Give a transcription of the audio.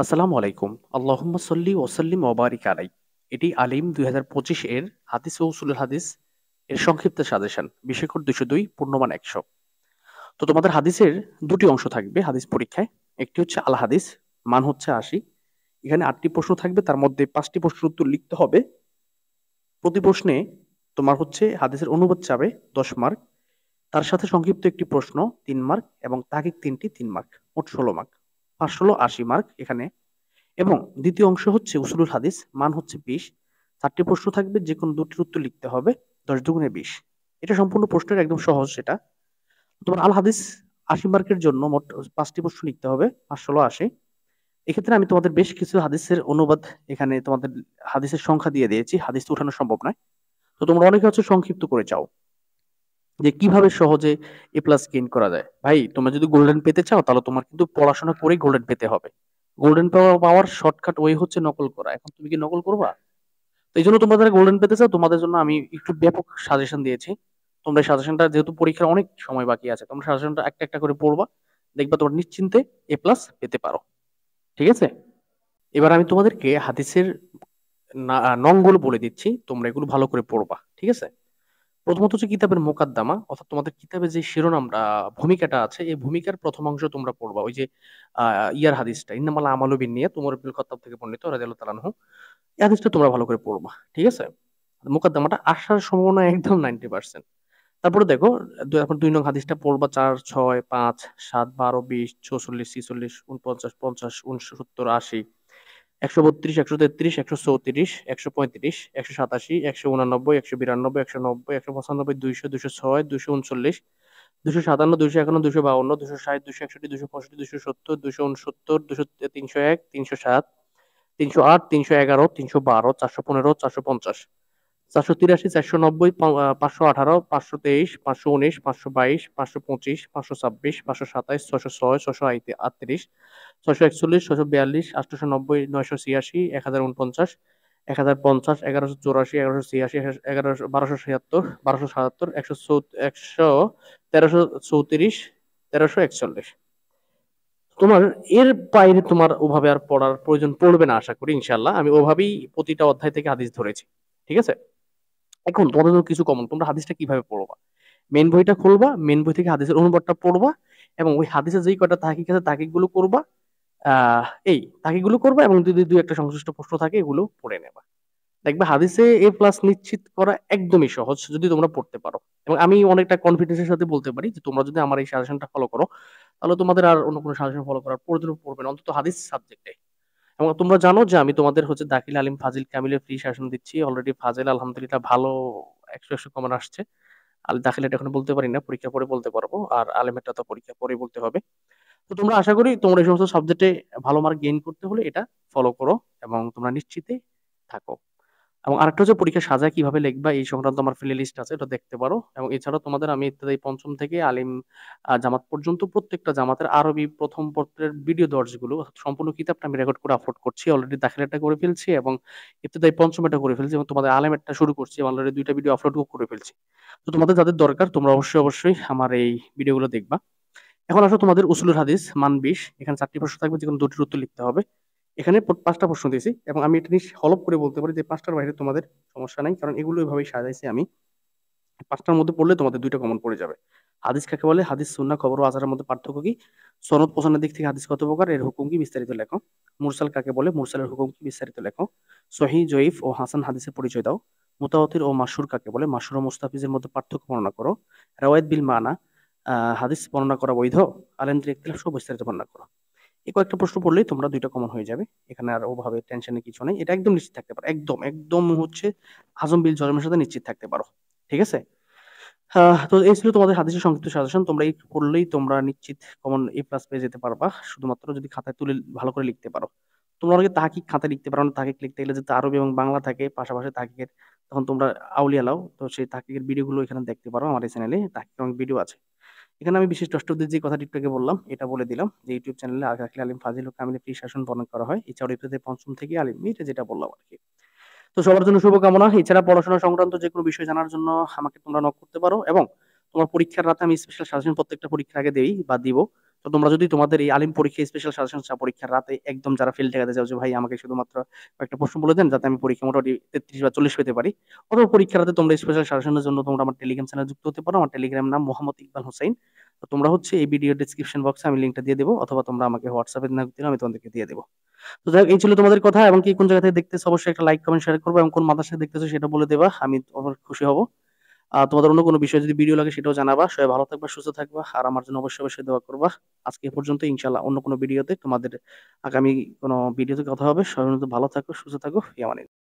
আসসালামু আলাইকুম। আল্লাহুম্মা সল্লি ওয়া সাল্লিম ওয়া বারিক আলাইহি। এটি আলিম ২০২৫ এর হাদিস ও উসুলুল হাদিস এর সংক্ষিপ্ত সাজেশন। বিষয়কোড ২০২, পূর্ণমান ১০০। তো তোমাদের হাদিসের ২ টি অংশ থাকবে হাদিস পরীক্ষায়। একটি হচ্ছে আল হাদিস, মান হচ্ছে ৮০। এখানে ৮ টি প্রশ্ন থাকবে, তার মধ্যে ৫ টি প্রশ্নের উত্তর লিখতে হবে। প্রতি প্রশ্নে তোমার হচ্ছে হাদিসের অনুবাদ চাবে ১০ মার্ক। তার সাথে সংক্ষিপ্ত একটি প্রশ্ন ৩ মার্ক এবং তাহকিক ৩ টি ৩ মার্ক। মোট ১৬ মার্ক। ৫ ১৬ ৮০ মার্ক এখানে। এবং দ্বিতীয় অংশ হচ্ছে উসুলুল হাদিস, মান হচ্ছে ২০। ৪ টি প্রশ্ন থাকবে, যেকোনো ২ টির উত্তর লিখতে হবে। ১০ দুগুণে ২০। এটা সম্পূর্ণ প্রশ্নের একদম সহজ সেটা। তোমার আল হাদিস ৮০ মার্কের জন্য মোট ৫ টি প্রশ্ন লিখতে হবে। ৫ ১৬ ৮০। এক্ষেত্রে আমি তোমাদের বেশ কিছু হাদিসের অনুবাদ এখানে তোমাদের হাদিসের সংখ্যা দিয়ে দিয়েছি। হাদিস তো উঠানো সম্ভব নয়। তো তোমরা অনেকে হচ্ছে সংক্ষিপ্ত করে চাও যে কিভাবে সহজে এ প্লাস গেইন করা যায়। ভাই, তোমরা যদি গোল্ডেন পেতে চাও তাহলে তোমার কিন্তু পড়াশোনা করেই গোল্ডেন পেতে হবে। গোল্ডেন পাওয়ার শর্টকাট ওয়ে হচ্ছে নকল করা। এখন তুমি কি নকল করবা? তো এই জন্য তোমরা যারা গোল্ডেন পেতে চাও তোমাদের জন্য আমি একটু ব্যাপক সাজেশন দিয়েছি। তোমরা এই সাজেশনটা, যেহেতু পরীক্ষার অনেক সময় বাকি আছে, তোমরা সাজেশনটা একটা একটা করে পড়বা। দেখবা তোমরা নিশ্চিন্তে এ প্লাস পেতে পারো। ঠিক আছে? এবার আমি তোমাদেরকে হাদিসের নংগুলো বলে দিচ্ছি, তোমরা এগুলো ভালো করে পড়বা। ঠিক আছে? প্রথমত হচ্ছে কিতাবের মোকাদ্দামা, অর্থাৎ তোমাদের কিতাবে যে শিরোনামটা, ভূমিকাটা আছে, এই ভূমিকার প্রথম অংশ তোমরা পড়বা। ওই যে ইয়ার হাদিসটা, ইন্নামাল আমালু বিন্নিয়াত, উমর ইবনুল খাত্তাব থেকে বর্ণিত রাদিয়াল্লাহু তাআলা আনহু। এই হাদিসটা তোমরা ভালো করে পড়বা। ঠিক আছে? মোকদ্দমাটা আসার সম্ভাবনা একদম 90%। তারপরে দেখো, এখন ২ নং হাদিসটা পড়বা। ৪, ৬, ৫, ৭, ১২, ২০, ৪৪, ৪৬, ৪৯, ৫০, ৬৯, ৮০, ১৩২, ১৩৩, ১৩৪, ১৩৫, ১৮৭, ১৮৯, ১৯২, ১৯০, ১৯৫, ২০০, ২০৬, ২৩৯, ২৫৭, ২৫১, ২৫২, ২৬০, ২৬১, ২৬৫, ২৭০, ২৬৯, ৩০১, ৩০৭, ৩০৮, ৩১১, ৩১২, ৪১৫, ৪৫০, ৪৮৩, ৪৯০, ৫১৮, ৫২৩, ৫১৯, ৫২২, ৫২৫, ৫২৬, ৫২৭, ৬০৬, ৬৩৮, ৬৪১, ৬৪২, ৮৯০, ৯৮৬, ১০৪৯, ১০৫০, ১১৮৪, ১১৮৬, ১১৭৭, ১২৭৭, ১৩34, ১৩৪১। তোমার এর বাইরে তোমার ওভাবে আর পড়ার প্রয়োজন পড়বে না আশা করি, ইনশাল্লাহ। আমি ওভাবেই প্রতিটা অধ্যায় থেকে হাদিস ধরেছি। ঠিক আছে? এখন তোমাদের জন্য কিছু কমন। তোমরা হাদিসটা কিভাবে পড়বা? মেন বইটা খুলবা, মেন বই থেকে হাদিসের অনুবাদটা পড়বা এবং ওই হাদিসে যেই কয়টা তাহকিক আছে তাহকিক গুলো করবা। এই তাহকিক গুলো করবা এবং যদি দুই একটা সংশ্লিষ্ট প্রশ্ন থাকে এগুলো পড়ে নেবা। দেখবে হাদিসে এ প্লাস নিশ্চিত করা একদমই সহজ যদি তোমরা পড়তে পারো। এবং আমি অনেকটা কনফিডেন্সের সাথে বলতে পারি যে তোমরা যদি আমার এই সাজেশনটা ফলো করো তাহলে তোমাদের আর অন্য কোনো সাজেশন ফলো করার প্রয়োজন পড়বে না, অন্তত হাদিস সাবজেক্টে। এবং তোমরা জানো যে আমি তোমাদের হচ্ছে দাখিল আলিম ফাজিল কামিলের ফ্রি সেশন দিচ্ছি অলরেডি। ফাজিল আলহামদুলিল্লাহ ভালো ১০০ কমন আসছে। আর দাখিলাটা এখন বলতে পারি না, পরীক্ষা পরে বলতে পারবো। আর আলিমেরটা তো পরীক্ষা পরে বলতে হবে। তো তোমরা আশা করি তোমরা এই সমস্ত সাবজেক্টে ভালো মার্ক গেইন করতে হলে এটা ফলো করো এবং তোমরা নিশ্চিতে থাকো। এবং আরেকটা হচ্ছে পরীক্ষা সাজায় কিভাবে লিখবা এই সংক্রান্ত আমার প্লে লিস্ট আছে, এটা দেখতে পারো। এবং এছাড়াও তোমাদের আমি ইত্যাদি পঞ্চম থেকে আলিম জামাত পর্যন্ত প্রত্যেকটা জামাতের আরবি প্রথম পত্রের ভিডিও দর্শগুলো, অর্থাৎ সম্পূর্ণ কিতাবটা আমি রেকর্ড করে আপলোড করছি। অলরেডি দাখিলাটা করে ফেলছি এবং ইত্যাদি পঞ্চমটা করে ফেলছি এবং তোমাদের আলেমেরটা শুরু করছি। অলরেডি ২টা ভিডিও আপলোড করে ফেলছি। তো তোমাদের যাদের দরকার তোমরা অবশ্যই অবশ্যই আমার এই ভিডিওগুলো দেখবা। এখন আসো তোমাদের উসুলুল হাদিস মান ২০। এখানে ৪টি প্রশ্ন থাকবে, যেকোনো ২টির উত্তর লিখতে হবে। এখানে ৫টা প্রশ্ন দিয়েছি এবং আমি এটা নিয়ে হলফ করে বলতে পারি যে ৫টার বাইরে তোমাদের সমস্যা নাই, কারণ এগুলো এভাবেই সাজাইছি আমি। ৫টার মধ্যে পড়লে তোমাদের ২টা কমন পড়ে যাবে। হাদিস কাকে বলে, হাদিস সুন্নাহ খবর ও আজারের মধ্যে পার্থক্য কি, সনদ পছন্দের দিক থেকে হাদিস কত প্রকার, এর হুকুম কি বিস্তারিত লেখো। মুরসাল কাকে বলে, মুরসালের হুকুম কি বিস্তারিত লেখো। সহিহ, জয়ীফ ও হাসান হাদিসের পরিচয় দাও। মুতাওয়াতির ও মাশহুর কাকে বলে, মাশহুর ও মুস্তাফিজের মধ্যে পার্থক্য বর্ণনা করো। রাওয়ায়াত বিল মানা, হাদিস বর্ণনা করা বৈধ। আলেমদের ইখতিলাফ সহ বিস্তারিত বর্ণনা করো। এই কয়েকটা প্রশ্ন পড়লেই তোমরা ২টা কমন হয়ে যাবে। এখানে আর ওভাবে টেনশনের কিছু নেই। এটা একদম নিশ্চিত থাকতে পারো। একদম, একদম হচ্ছে আজম বিল জজমের সাথে নিশ্চিত থাকতে পারো। ঠিক আছে? তো এই ছিল তোমাদের হাদিসের সংক্ষিপ্ত সাজেশন। তোমরা এই পড়লেই তোমরা নিশ্চিত কমন এ প্লাস পেয়ে যেতে পারবা, শুধুমাত্র যদি খাতায় তুলে ভালো করে লিখতে পারো। তোমরা অনেকে তাহকিক খাতায় লিখতে পারো না। তাহকিক লিখতে গেলে যদি আরবি এবং বাংলা থাকে পাশাপাশি তাহকিকের, তখন তোমরা আউলিয়া লাও। তো সেই তাহকিকের ভিডিওগুলো এখানে দেখতে পারো। আমার এই চ্যানেলে তাহকিকের অনেক ভিডিও আছে। এখানে আমি বিশেষ দ্রষ্টব্যদের যে কথাটি একটু আগে বললাম এটা বলে দিলাম যে ইউটিউব চ্যানেলে দাখিল আলিম ফাজিল ও কামিলের ফ্রি সেশন বর্ণনা করা হয়। এছাড়াও ইত্যাদি পঞ্চম থেকে আলিম, এটা যেটা বললাম আর কি। তো সবার জন্য শুভকামনা। এছাড়া পড়াশোনা সংক্রান্ত যে কোনো বিষয় জানার জন্য আমাকে তোমরা নক করতে পারো এবং তোমার পরীক্ষার রাতে আমি স্পেশাল সাজেশন প্রত্যেকটা পরীক্ষার আগে দেই বা দিব। তো তোমরা যদি তোমাদের এই আলিম পরীক্ষা স্পেশাল সাজেশন পরীক্ষার রাতে একদম যারা ফেল ঠেকাতে চাও যে ভাই আমাকে শুধুমাত্র একটা প্রশ্ন বলে দেন যাতে আমি পরীক্ষা মোটামুটি 33 বা 40 পেতে পারি, অথবা পরীক্ষার রাতে তোমরা স্পেশাল সাজেশনের জন্য তোমরা আমার টেলিগ্রাম চ্যানেলে যুক্ত হতে পারো। আমার টেলিগ্রাম নাম মোহাম্মদ ইকবাল হোসেন। তো তোমরা হচ্ছে এই ভিডিও ডেসক্রিপশন বক্সে আমি লিঙ্কটা দিয়ে দেবো, অথবা তোমরা আমাকে হোয়াটসঅ্যাপে না দিলে আমি তোমাদেরকে দিয়ে দেবো। তো যাই হোক, এই ছিল তোমাদের কথা, এবং কি কোন জায়গা থেকে দেখতেছো অবশ্যই একটা লাইক কমেন্ট শেয়ার করবো, এবং কোন মাদ্রাসা থেকে দেখতেছো সেটা বলে দেবা, আমি তোমার খুশি হব। তোমাদের অন্য কোনো বিষয় যদি ভিডিও লাগে সেটাও জানাবা। সবাই ভালো থাকবা, সুস্থ থাকবা, আর আমার জন্য অবশ্যই অবশ্যই দোয়া করবা। আজকে এ পর্যন্ত, ইনশাল্লাহ অন্য কোনো ভিডিওতে তোমাদের আগামী কোনো ভিডিওতে কথা হবে। সবাই ভালো থাকো, সুস্থ থাকো, ফি আমানিল্লাহ।